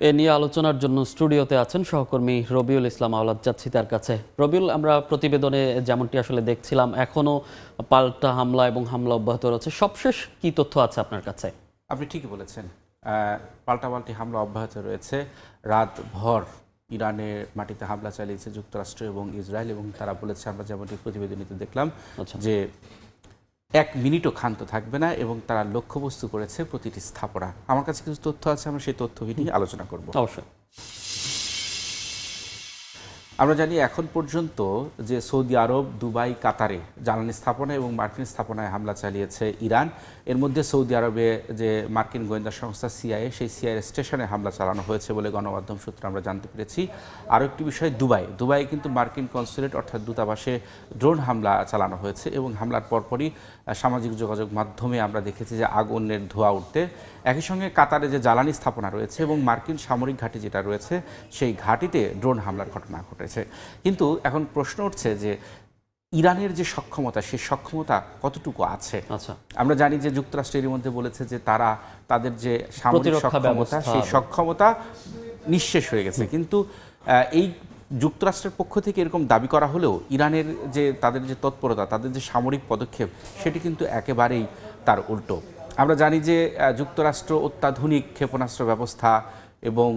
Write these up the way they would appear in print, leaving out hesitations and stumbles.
এ নিয়ে আলোচনার জন্য স্টুডিওতে আছেন সহকর্মী রবিউল ইসলাম আওলাদ। যাচ্ছি তার কাছে। রবিউল, আমরা প্রতিবেদনে যেমনটি আসলে দেখছিলাম, এখনো পাল্টা হামলা এবং হামলা অব্যাহত রয়েছে। সবশেষ কি তথ্য আছে আপনার কাছে? আপনি ঠিকই বলেছেন, পাল্টাপাল্টি হামলা অব্যাহত রয়েছে। রাতভর ইরানের মাটিতে হামলা চালিয়েছে যুক্তরাষ্ট্র এবং ইসরায়েল, এবং তারা বলেছে, আমরা যেমনটি প্রতিবেদনীতে দেখলাম, যে 1 মিনিটও ক্ষান্ত থাকবে না, এবং তারা লক্ষ্যবস্তু করেছে প্রতিটি স্থাপনা। আমার কাছে কিছু তথ্য আছে, আমরা সেই তথ্য নিয়ে আলোচনা করব। অবশ্যই। আমরা জানি এখন পর্যন্ত যে সৌদি আরব, দুবাই, কাতারে জ্বালানি স্থাপনা এবং মার্কিন স্থাপনায় হামলা চালিয়েছে ইরান। এর মধ্যে সৌদি আরবে যে মার্কিন গোয়েন্দা সংস্থা সিআইএ, সেই সিআইএ স্টেশনে হামলা চালানো হয়েছে বলে গণমাধ্যম সূত্রে আমরা জানতে পেরেছি। আরও একটি বিষয়, দুবাই কিন্তু মার্কিন কনসুলেট অর্থাৎ দূতাবাসে ড্রোন হামলা চালানো হয়েছে, এবং হামলার পরপরই সামাজিক যোগাযোগ মাধ্যমে আমরা দেখেছি যে আগুনের ধোঁয়া উঠতে। একই সঙ্গে কাতারে যে জ্বালানি স্থাপনা রয়েছে এবং মার্কিন সামরিক ঘাঁটি যেটা রয়েছে, সেই ঘাঁটিতে ড্রোন হামলার ঘটনা ঘটেছে। কিন্তু এখন প্রশ্ন উঠছে যে ইরানের যে সক্ষমতা, সেই সক্ষমতা কতটুকু আছে। আমরা জানি যে যুক্তরাষ্ট্র এর মধ্যে বলেছে যে তাদের যে সামরিক সক্ষমতা, সেই সক্ষমতা নিঃশেষ হয়ে গেছে। কিন্তু এই যুক্তরাষ্ট্রের পক্ষ থেকে এরকম দাবি করা হলেও ইরানের যে তাদের যে তৎপরতা, তাদের যে সামরিক পদক্ষেপ, সেটি কিন্তু একেবারেই তার উল্টো। আমরা জানি যে যুক্তরাষ্ট্র অত্যাধুনিক ক্ষেপণাস্ত্র ব্যবস্থা এবং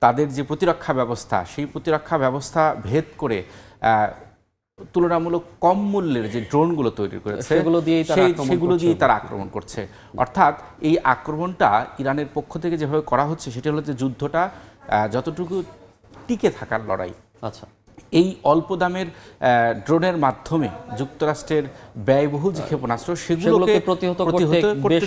তাদের যে প্রতিরক্ষা ব্যবস্থা, সেই প্রতিরক্ষা ব্যবস্থা ভেদ করে তুলনামূলক কম মূল্যের যে ড্রোনগুলো তৈরি করেছে, সেগুলো দিয়েই তারা আক্রমণ করছে। অর্থাৎ এই আক্রমণটা ইরানের পক্ষ থেকে যেভাবে করা হচ্ছে, সেটা হলো যে যুদ্ধটা যতটুকু টিকে থাকার লড়াই। এই অল্প দামের ড্রোনের মাধ্যমে যুক্তরাষ্ট্রের ব্যয়বহুল যে ক্ষেপণাস্ত্র, সেগুলোকে প্রতিহত করতে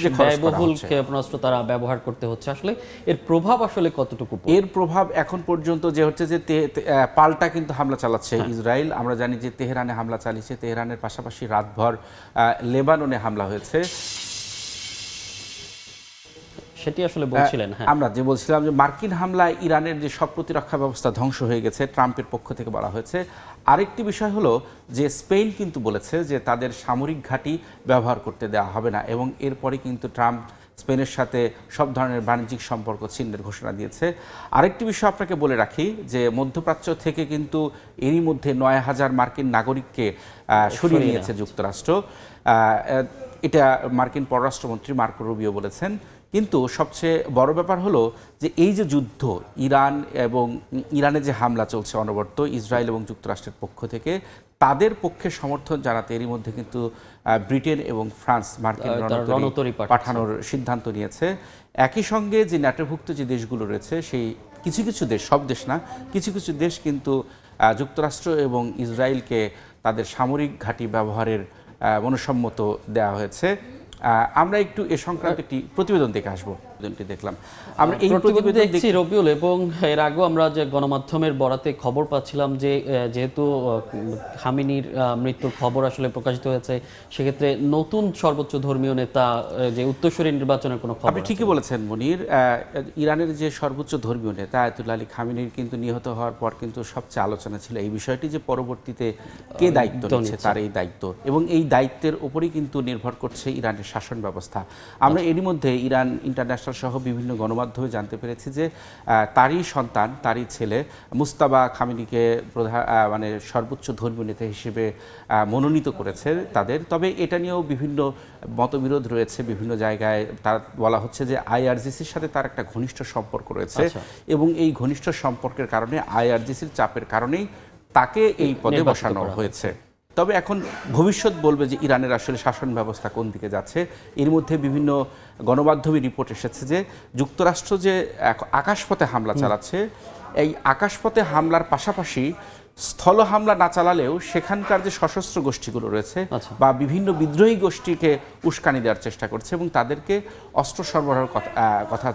যে ব্যয়বহুল ক্ষেপণাস্ত্র তারা ব্যবহার করতে হচ্ছে, আসলে এর প্রভাব আসলে কতটুকু? এর প্রভাব এখন পর্যন্ত যে হচ্ছে যে পাল্টা কিন্তু হামলা চালাচ্ছে ইসরায়েল। আমরা জানি যে তেহরানে হামলা চালিয়েছে, তেহরানের পাশাপাশি রাতভর লেবাননে হামলা হয়েছে। সেটি আসলে বলছিলেন। আমরা যে বলছিলাম যে মার্কিন হামলায় ইরানের যে সব প্রতিরক্ষা ব্যবস্থা ধ্বংস হয়ে গেছে, ট্রাম্পের পক্ষ থেকে বলা হয়েছে। আরেকটি বিষয় হলো যে স্পেন কিন্তু বলেছে যে তাদের সামরিক ঘাঁটি ব্যবহার করতে দেওয়া হবে না, এবং এরপরে কিন্তু ট্রাম্প স্পেনের সাথে সব ধরনের বাণিজ্যিক সম্পর্ক ছিন্নের ঘোষণা দিয়েছে। আরেকটি বিষয় আপনাকে বলে রাখি যে মধ্যপ্রাচ্য থেকে কিন্তু এরই মধ্যে 9,000 মার্কিন নাগরিককে সরিয়ে নিয়েছে যুক্তরাষ্ট্র। এটা মার্কিন পররাষ্ট্রমন্ত্রী মার্কো রুবিও বলেছেন। কিন্তু সবচেয়ে বড় ব্যাপার হলো যে এই যে যুদ্ধ, ইরানে যে হামলা চলছে অনবরত ইসরায়েল এবং যুক্তরাষ্ট্রের পক্ষ থেকে, তাদের পক্ষে সমর্থন জানাতে এরই মধ্যে কিন্তু ব্রিটেন এবং ফ্রান্স মার্কিন রণতরী পাঠানোর সিদ্ধান্ত নিয়েছে। একই সঙ্গে যে ন্যাটোভুক্ত যে দেশগুলো রয়েছে, সেই কিছু কিছু দেশ, সব দেশ না, কিছু কিছু দেশ কিন্তু যুক্তরাষ্ট্র এবং ইসরায়েলকে তাদের সামরিক ঘাঁটি ব্যবহারের মনসম্মত দেওয়া হয়েছে। আমরা একটু এ সংক্রান্ত একটি প্রতিবেদন দেখে আসবো। দেখলাম আমরা এই প্রতিবেদন দেখছি রবিউল, এবং এর আগেও আমরা যে গণমাধ্যমের বরাতে খবর পাচ্ছিলাম যে যেহেতু খামেনির মৃত্যুর খবর আসলে প্রকাশিত হয়েছে, সেক্ষেত্রে নতুন সর্বোচ্চ ধর্মীয় নেতা যে উত্তরসূরি নির্বাচনের কোনো খবর। আপনি ঠিকই বলেছেন মনির। ইরানের যে সর্বোচ্চ ধর্মীয় নেতা আয়াতুল্লাহ আলী খামেনির কিন্তু নিহত হওয়ার পর কিন্তু সবচেয়ে আলোচনা ছিল এই বিষয়টি যে পরবর্তীতে কে দায়িত্ব নিচ্ছে, তার এই দায়িত্ব, এবং এই দায়িত্বের উপরই কিন্তু নির্ভর করছে ইরানের শাসন ব্যবস্থা। আমরা এরই মধ্যে ইরান ইন্টারন্যাশনাল সহ বিভিন্ন গণমাধ্যমে জানতে পেরেছি যে তারই সন্তান, তারই ছেলে মুস্তাবা খামেনিকে সর্বোচ্চ ধর্মীয় নেতা হিসেবে মনোনীত করেছে তাদের। তবে এটা নিয়েও বিভিন্ন মতবিরোধ রয়েছে। বিভিন্ন জায়গায় তার বলা হচ্ছে যে আইআরজিসির সাথে তার একটা ঘনিষ্ঠ সম্পর্ক রয়েছে, এবং এই ঘনিষ্ঠ সম্পর্কের কারণে আইআরজিসির চাপের কারণেই তাকে এই পদে বসানো হয়েছে। তবে এখন ভবিষ্যৎ বলবে যে ইরানের আসলে শাসন ব্যবস্থা কোন দিকে যাচ্ছে। এর মধ্যে বিভিন্ন গণমাধ্যমে রিপোর্ট এসেছে যে যুক্তরাষ্ট্র যে আকাশপথে হামলা চালাচ্ছে, এই আকাশপথে হামলার পাশাপাশি স্থল হামলা না চালালেও সেখানকার যে সশস্ত্র গোষ্ঠীগুলো রয়েছে বা বিভিন্ন বিদ্রোহী গোষ্ঠীকে উস্কানি দেওয়ার চেষ্টা করছে, এবং তাদেরকে অস্ত্র সরবরাহের কথা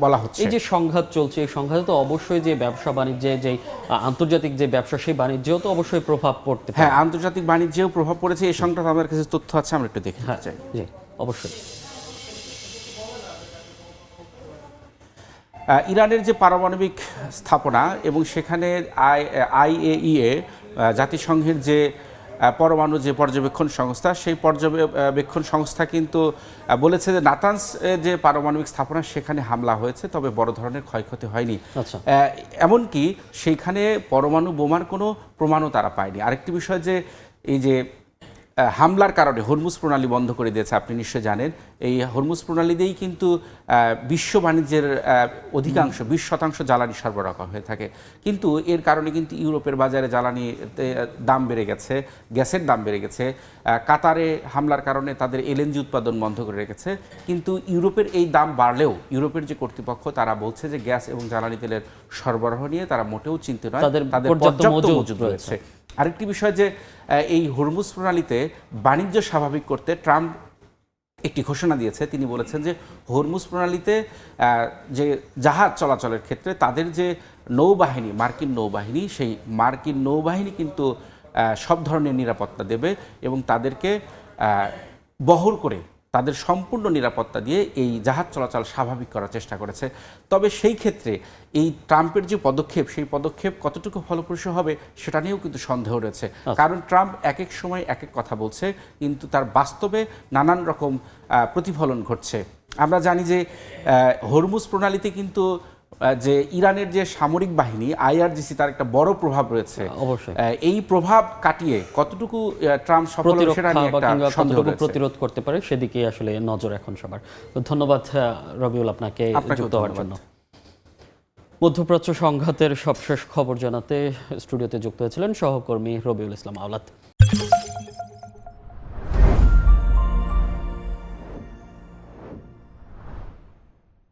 বলা হচ্ছে। এই যে সংঘাত চলছে, এই সংঘাতে তো অবশ্যই যে ব্যবসা বাণিজ্যে, যে আন্তর্জাতিক যে ব্যবসা, সেই বাণিজ্যেও তো অবশ্যই প্রভাব পড়তে পারে। হ্যাঁ, আন্তর্জাতিক বাণিজ্যেও প্রভাব পড়েছে। এই সংক্রান্ত আমার কাছে তথ্য আছে, আমরা একটু দেখতে চাই। জি, অবশ্যই। ইরানের যে পারমাণবিক স্থাপনা এবং সেখানে আইএইএ জাতিসংঘের যে পরমাণু যে পর্যবেক্ষণ সংস্থা, সেই পর্যবেক্ষণ সংস্থা কিন্তু বলেছে যে নাতানস যে পারমাণবিক স্থাপনা সেখানে হামলা হয়েছে, তবে বড় ধরনের ক্ষয়ক্ষতি হয়নি। আচ্ছা। এমনকি সেইখানে পরমাণু বোমার কোনো প্রমাণও তারা পায়নি। আরেকটি বিষয় যে এই যে হামলার কারণে হরমুজ প্রণালী বন্ধ করে দিয়েছে, আপনি নিশ্চয় জানেন। এই হরমুজ প্রণালী দিয়েই কিন্তু বিশ্ব বাণিজ্যের অধিকাংশ 20% জ্বালানি সরবরাহ হয়ে থাকে। কিন্তু এর কারণে কিন্তু ইউরোপের বাজারে জ্বালানিতে দাম বেড়ে গেছে, গ্যাসের দাম বেড়ে গেছে। কাতারে হামলার কারণে তাদের এলএনজি উৎপাদন বন্ধ করে রেখেছে। কিন্তু ইউরোপের এই দাম বাড়লেও ইউরোপের যে কর্তৃপক্ষ তারা বলছে যে গ্যাস এবং জ্বালানি তেলের সরবরাহ নিয়ে তারা মোটেও চিন্তিত নয়, তাদের পর্যাপ্ত মজুদ রয়েছে। রয়েছে। আরেকটি বিষয় যে এই হরমুজ প্রণালীতে বাণিজ্য স্বাভাবিক করতে ট্রাম্প একটি ঘোষণা দিয়েছে। তিনি বলেছেন যে হরমুজ প্রণালীতে যে জাহাজ চলাচলের ক্ষেত্রে তাদের যে নৌবাহিনী, মার্কিন নৌবাহিনী, সেই মার্কিন নৌবাহিনী কিন্তু সব ধরনের নিরাপত্তা দেবে এবং তাদেরকে বহর করে তাদের সম্পূর্ণ নিরাপত্তা দিয়ে এই জাহাজ চলাচল স্বাভাবিক করার চেষ্টা করেছে। তবে সেই ক্ষেত্রে এই ট্রাম্পের যে পদক্ষেপ, সেই পদক্ষেপ কতটুকু ফলপ্রসূ হবে সেটা নিয়েও কিন্তু সন্দেহ রয়েছে। কারণ ট্রাম্প এক এক সময় এক এক কথা বলছে, কিন্তু তার বাস্তবে নানান রকম প্রতিফলন ঘটছে। আমরা জানি যে হরমুজ প্রণালীতে কিন্তু যে ইরানের যে সামরিক বাহিনী IRGC, তার একটা বড় প্রভাব রয়েছে। অবশ্যই এই প্রভাব কাটিয়ে কতটুকু ট্রাম্প সফল হবে সেটা নিয়ে একটা সন্দেহ রয়েছে। প্রতিরোধ করতে পারে সেদিকে আসলে নজর এখন সবার। তো ধন্যবাদ রবিউল আপনাকে যুক্ত হওয়ার জন্য। মধ্যপ্রাচ্য সংঘাতের সবশেষ খবর জানাতে স্টুডিওতে যুক্ত হয়েছিলেন সহকর্মী রবিউল ইসলাম আওলাদ।